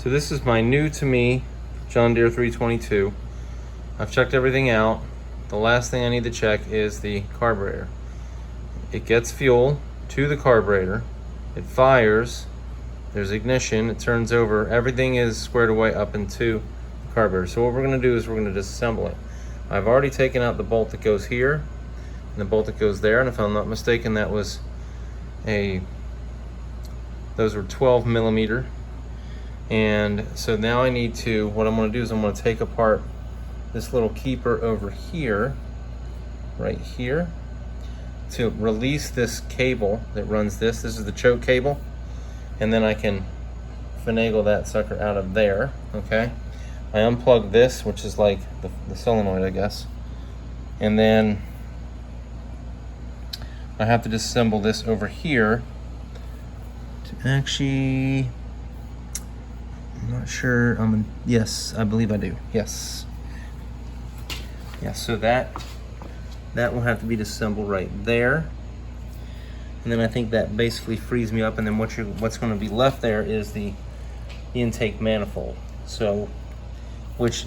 So this is my new to me John Deere 322. I've checked everything out. The last thing I need to check is the carburetor. It gets fuel to the carburetor, it fires, there's ignition, it turns over, everything is squared away up into the carburetor. So what we're going to do is we're going to disassemble it. I've already taken out the bolt that goes here and the bolt that goes there, and if I'm not mistaken those were 12 millimeter. And so now I need to, what I'm going to do is I'm going to take apart this little keeper over here, right here, to release this cable that runs this. This is the choke cable, and then I can finagle that sucker out of there. Okay, I unplug this, which is like the solenoid, I guess, and then I have to disassemble this over here to actually, I'm not sure, yes, I believe I do, yes. Yeah, so that will have to be disassembled right there. And then I think that basically frees me up, and then what's going to be left there is the intake manifold. So, which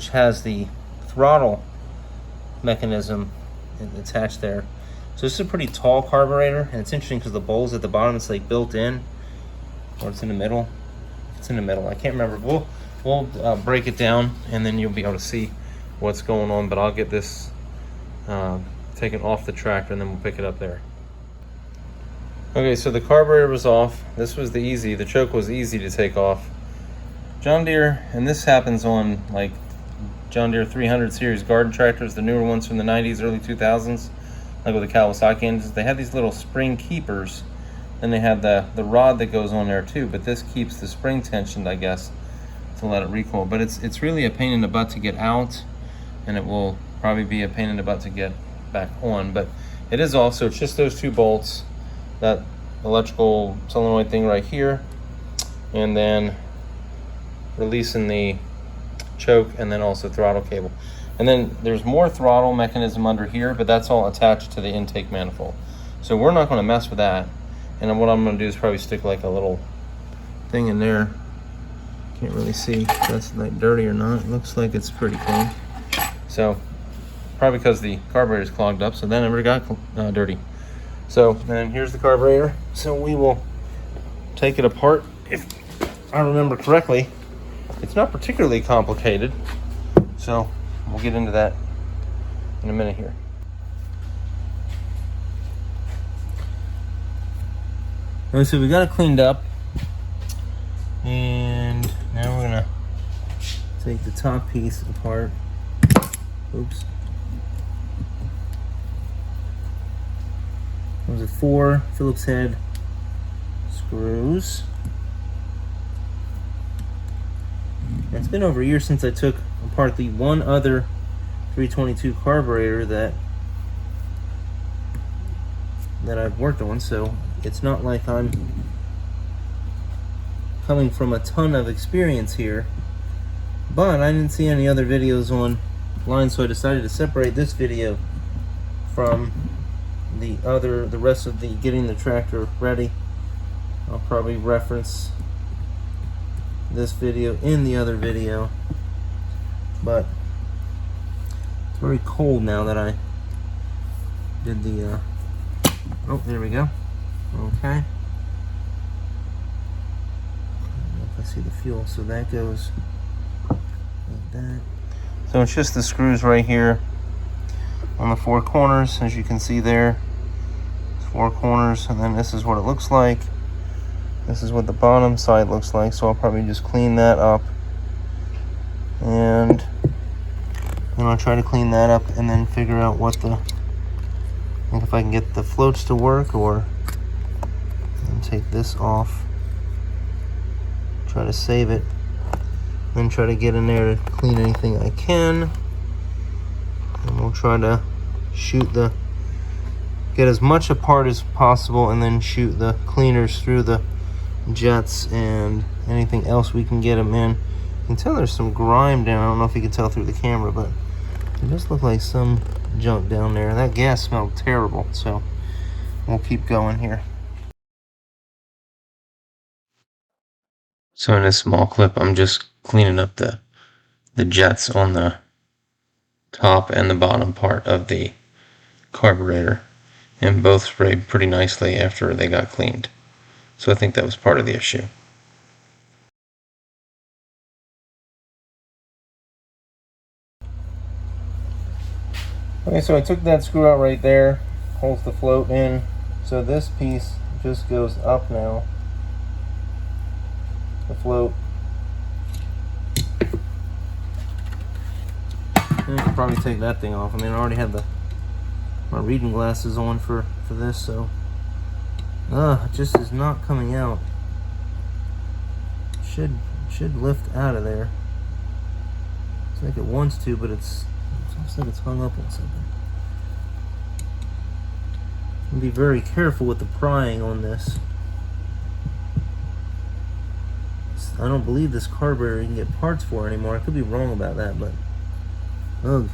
has the throttle mechanism attached there. So this is a pretty tall carburetor, and it's interesting because the bowl's at the bottom, it's like built in, or it's in the middle. It's in the middle, I can't remember. We'll break it down and then you'll be able to see what's going on, but I'll get this taken off the tractor and then we'll pick it up there. Okay, so the carburetor was off. This was the choke was easy to take off. John Deere, and this happens on like John Deere 300 series garden tractors, the newer ones from the 90s, early 2000s, like with the Kawasaki engines, they had these little spring keepers, and they had the rod that goes on there too, but this keeps the spring tensioned, I guess, to let it recoil. But it's really a pain in the butt to get out, and it will probably be a pain in the butt to get back on. But it is also, it's just those two bolts, that electrical solenoid thing right here, and then releasing the choke, and then also throttle cable. And then there's more throttle mechanism under here, but that's all attached to the intake manifold. So we're not going to mess with that. And what I'm going to do is probably stick like a little thing in there. Can't really see if that's like dirty or not. It looks like it's pretty clean. So probably because the carburetor is clogged up, so that never got dirty. So then here's the carburetor. So we will take it apart. If I remember correctly, it's not particularly complicated. So we'll get into that in a minute here. Okay, so we got it cleaned up, and now we're gonna take the top piece apart. Oops. Those are 4 Phillips head screws. And it's been over a year since I took apart the one other 322 carburetor that I've worked on, so it's not like I'm coming from a ton of experience here. But I didn't see any other videos online, so I decided to separate this video from the rest of the getting the tractor ready. I'll probably reference this video in the other video, but it's very cold now that I did the oh, there we go. Okay, I don't know if I see the fuel, so that goes like that. So it's just the screws right here on the 4 corners, as you can see there. It's 4 corners, and then this is what it looks like. This is what the bottom side looks like, so I'll probably just clean that up, and then I'll try to clean that up and then figure out if I can get the floats to work, or take this off, try to save it, then try to get in there to clean anything I can, and we'll try to get as much apart as possible, and then shoot the cleaners through the jets and anything else we can get them in. You can tell there's some grime down. I don't know if you can tell through the camera, but it does look like some junk down there. That gas smelled terrible, so we'll keep going here. So in this small clip, I'm just cleaning up the jets on the top and the bottom part of the carburetor, and both sprayed pretty nicely after they got cleaned. So I think that was part of the issue. Okay, so I took that screw out right there, holds the float in, so this piece just goes up now, the float. And I could probably take that thing off. I mean, I already had my reading glasses on for this, so it just is not coming out. Should lift out of there. It's like it wants to, but it's almost like it's hung up on something. I'll be very careful with the prying on this. I don't believe this carburetor you can get parts for anymore. I could be wrong about that, but ugh.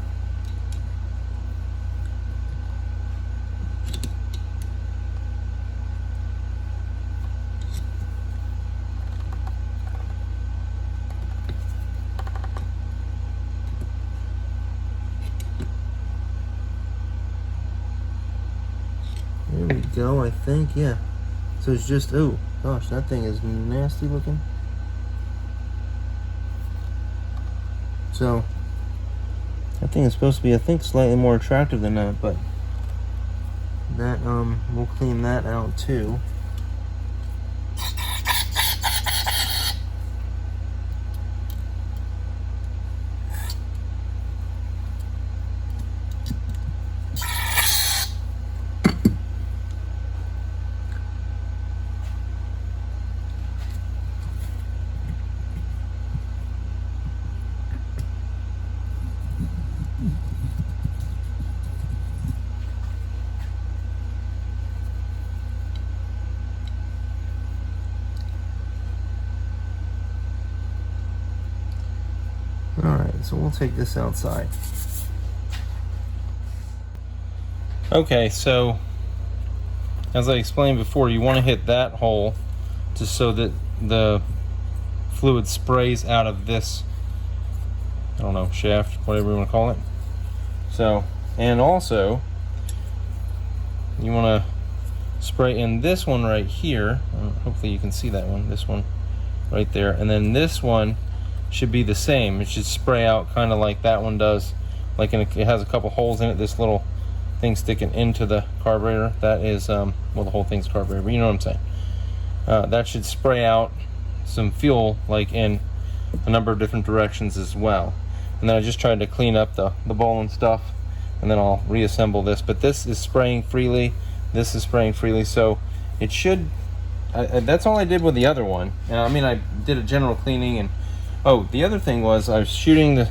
There we go, I think, yeah. So it's just, oh gosh, that thing is nasty looking. So that thing is supposed to be, I think, slightly more attractive than that, but that we'll clean that out too. Alright, so we'll take this outside. Okay, so as I explained before, you want to hit that hole just so that the fluid sprays out of this, I don't know, shaft, whatever you want to call it. So, and also you want to spray in this one right here. Hopefully you can see that one, this one right there, and then this one should be the same. It should spray out kind of like that one does, like it has a couple holes in it, this little thing sticking into the carburetor. That is well, the whole thing's carburetor, but you know what I'm saying. That should spray out some fuel like in a number of different directions as well. And then I just tried to clean up the bowl and stuff, and then I'll reassemble this. But this is spraying freely, this is spraying freely, so it should, that's all I did with the other one. I mean, I did a general cleaning, and oh, the other thing was I was shooting the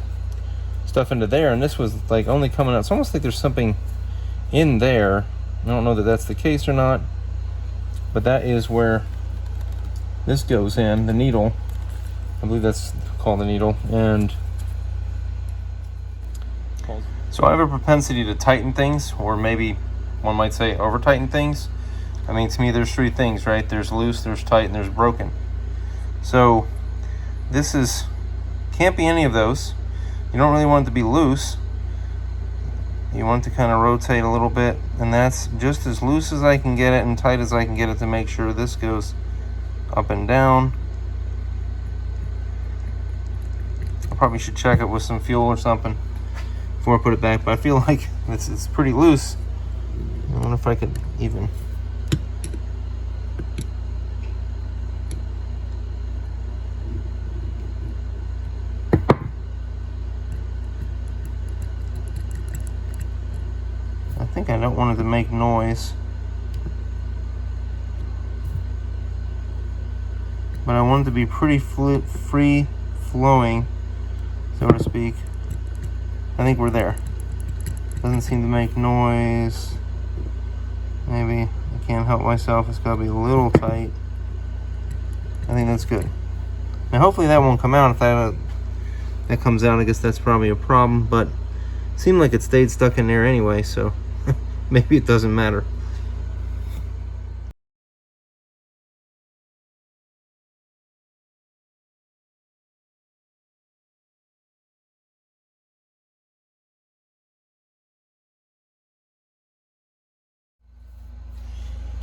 stuff into there, and this was like only coming out. It's almost like there's something in there. I don't know that that's the case or not, but that is where this goes in, the needle. I believe that's called the needle. And so I have a propensity to tighten things, or maybe one might say over tighten things. I mean, to me there's three things, right? There's loose, there's tight, and there's broken. So this can't be any of those. You don't really want it to be loose. You want it to kind of rotate a little bit, and that's just as loose as I can get it and tight as I can get it to make sure this goes up and down. I probably should check it with some fuel or something before I put it back, but I feel like it's pretty loose. I wonder if I could even. I think I don't want it to make noise, but I want it to be pretty free flowing, so to speak. I think we're there. Doesn't seem to make noise. Maybe I can't help myself. It's got to be a little tight. I think that's good. Now hopefully that won't come out. If that comes out, I guess that's probably a problem, but it seemed like it stayed stuck in there anyway, so maybe it doesn't matter.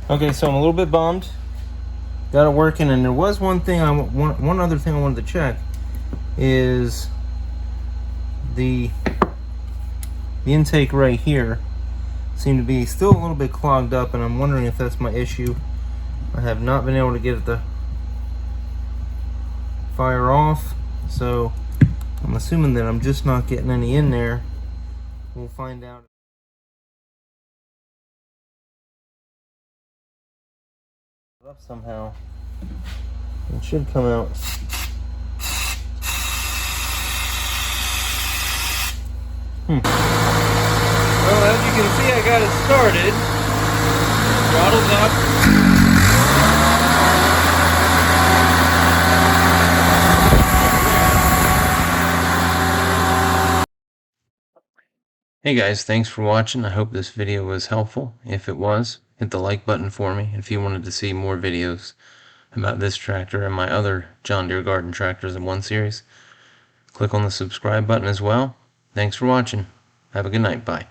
Okay, so I'm a little bit bummed. Got it working, and there was one other thing I wanted to check is the intake right here seemed to be still a little bit clogged up, and I'm wondering if that's my issue. I have not been able to get it to fire off, so I'm assuming that I'm just not getting any in there. We'll find out. Up somehow. It should come out. Well, as you can see, I got it started. Throttle's up. Hey guys, thanks for watching. I hope this video was helpful. If it was, hit the like button for me. If you wanted to see more videos about this tractor and my other John Deere garden tractors in one series, click on the subscribe button as well. Thanks for watching. Have a good night. Bye.